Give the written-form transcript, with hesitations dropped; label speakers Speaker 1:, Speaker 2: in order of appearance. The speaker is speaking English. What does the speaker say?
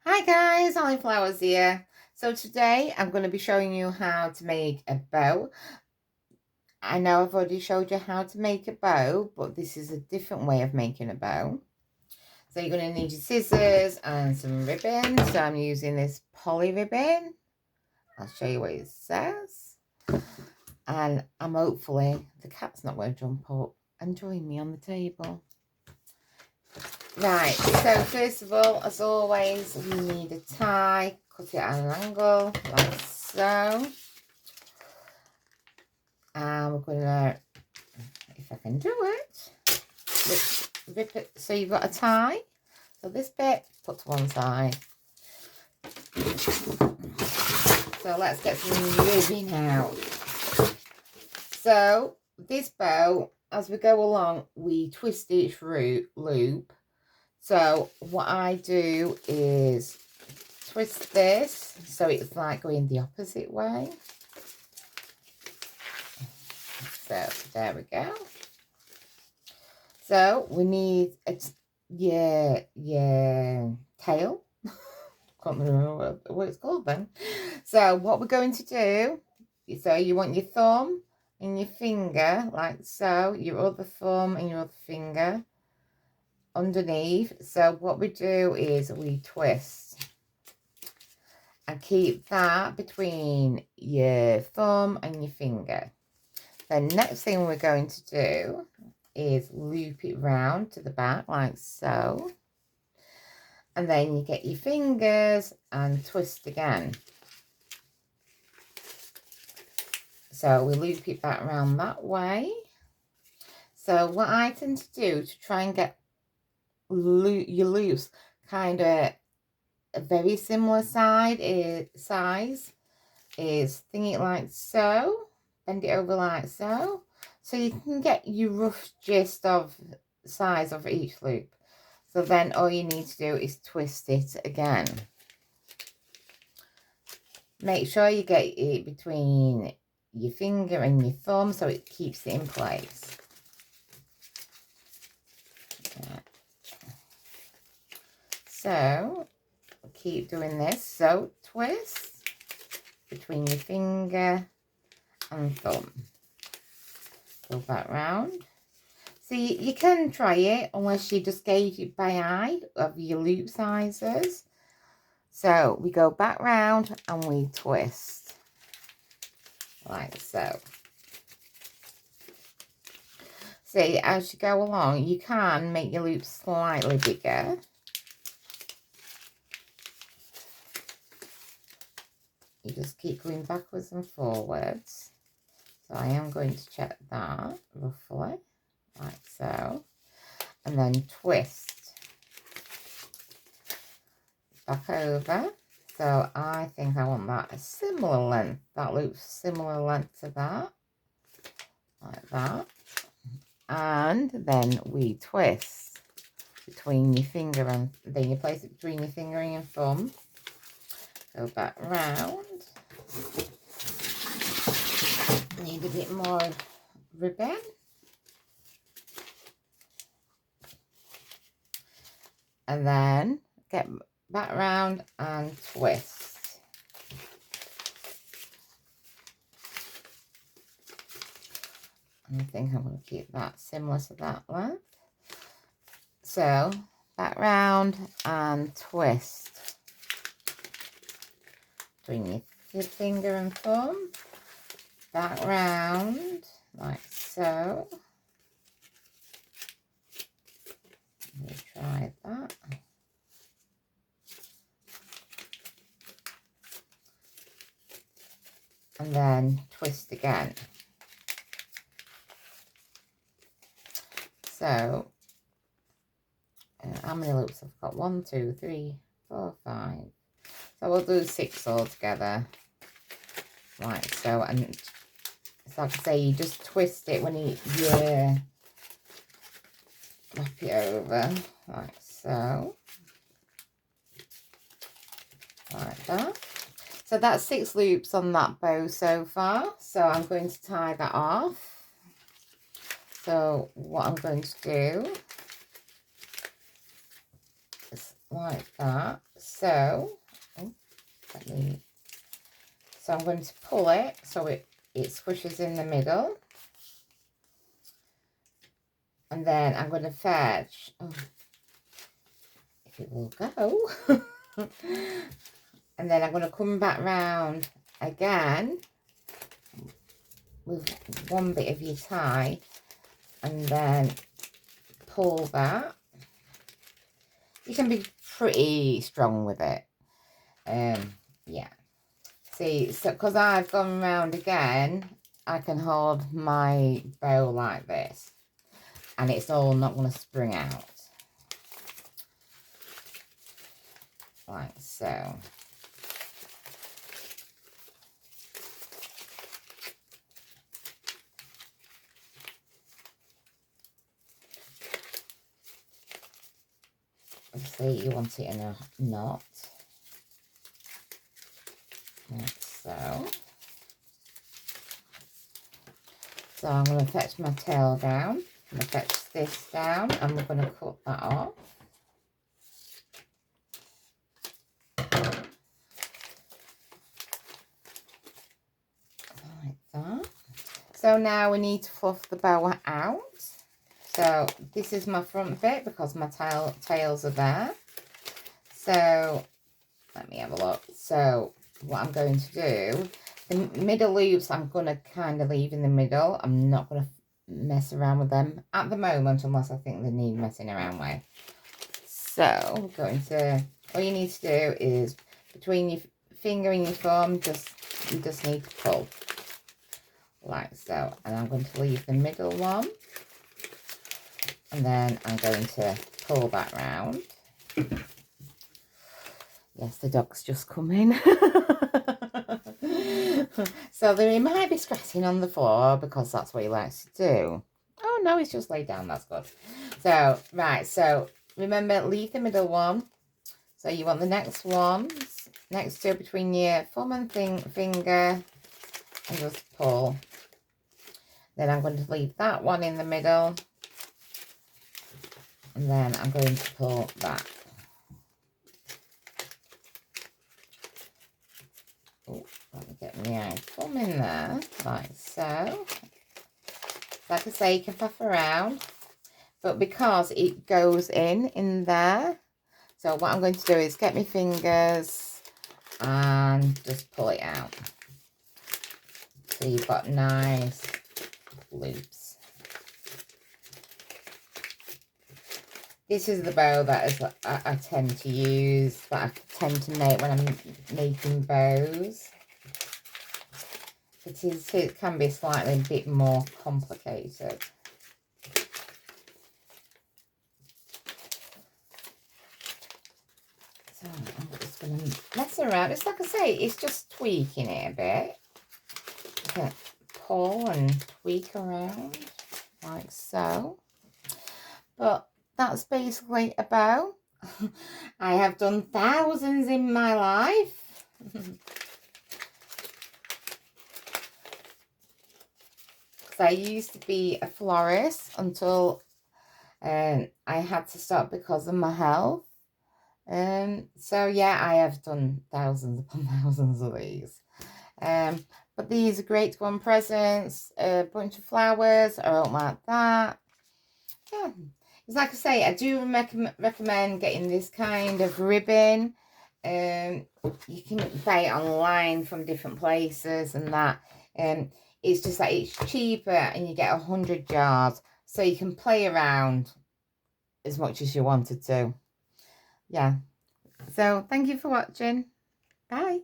Speaker 1: Hi guys, Ollie Flowers here. So today I'm going to be showing you how to make a bow. I know I've already showed you how to make a bow, but this is a different way of making a bow. So you're going to need your scissors and some ribbon. So I'm using this poly ribbon. I'll show you what it says. And I'm hopefully, the cat's not going to jump up and join me on the table. Right, so first of all, as always, we need a tie. Cut it at an angle, like so. And we're gonna, if I can do it, rip it. So you've got a tie. So this bit, put to one side. So let's get some ribbon out. So this bow, as we go along, we twist each loop. So what I do is twist this so it's like going the opposite way. So there we go. So we need a tail. Can't remember what it's called then. So what we're going to do, so you want your thumb and your finger like so, your other thumb and your other finger underneath. So what we do is we twist and keep that between your thumb and your finger. The next thing we're going to do is loop it round to the back like so. And then you get your fingers and twist again. So we loop it back around that way. So what I tend to do to try and get your loops kind of a very similar size is thing it like so, bend it over like so, so you can get your rough gist of size of each loop. So then all you need to do is twist it again. Make sure you get it between your finger and your thumb so it keeps it in place. So keep doing this. So twist between your finger and thumb. Go back round. See, you can try it unless you just gauge it by eye of your loop sizes. So we go back round and we twist like so. See, as you go along, you can make your loops slightly bigger. You just keep going backwards and forwards. So I am going to check that roughly, like so. And then twist back over. So I think I want that a similar length. That loop's similar length to that, like that. And then we twist between your finger and then you place it between your finger and your thumb. Go back round. Need a bit more ribbon. And then get back round and twist. And I think I'm going to keep that similar to that length. So back round and twist between your finger and thumb. Back round like so. Let me try that. And then twist again. So how many loops I've got? 1, 2, 3, 4, 5. So we'll do 6 altogether. Like so. And it's like I say, you just twist it when you wrap it over like so. Like that. So that's 6 loops on that bow so far. So I'm going to tie that off. So what I'm going to do is like that. so, oh, so I'm going to pull it so it squishes in the middle. And then I'm going to fetch, oh, if it will go. And then I'm going to come back round again with one bit of your tie and then pull that. You can be pretty strong with it. Yeah. See, so because I've gone round again, I can hold my bow like this and it's all not going to spring out. Like so. See, you want it in a knot. Like so. So I'm going to fetch my tail down. I'm going to fetch this down and we're going to cut that off. Like that. So now we need to fluff the bow out. So this is my front bit because my tails are there. So let me have a look. So what I'm going to do, the middle loops I'm going to kind of leave in the middle. I'm not going to mess around with them at the moment unless I think they need messing around with. So we're going to, all you need to do is between your finger and your thumb, you just need to pull like so. And I'm going to leave the middle one. And then I'm going to pull that round. Yes, the dog's just come in. So he might be scratching on the floor because that's what he likes to do. Oh no, he's just laid down, that's good. So, right, so remember, leave the middle one. So you want the next one next to between your thumb and finger and just pull. Then I'm going to leave that one in the middle. And then I'm going to pull that. Oh, let me get my thumb in there, like so. Like I say, you can puff around, but because it goes in there, so what I'm going to do is get my fingers and just pull it out. So you've got nice loops. This is the bow that I tend to use, that I tend to make when I'm making bows. It can be slightly a bit more complicated. So I'm just going to mess around. It's like I say, it's just tweaking it a bit. You can pull and tweak around like so. But that's basically a bow. I have done thousands in my life. I used to be a florist until I had to stop because of my health. So yeah, I have done thousands upon thousands of these. But these are great to go on presents, a bunch of flowers, or something like that. Yeah. It's like I say, I do recommend getting this kind of ribbon. You can buy it online from different places and that. It's just that it's cheaper and you get 100 yards, so you can play around as much as you wanted to. Yeah. So thank you for watching. Bye.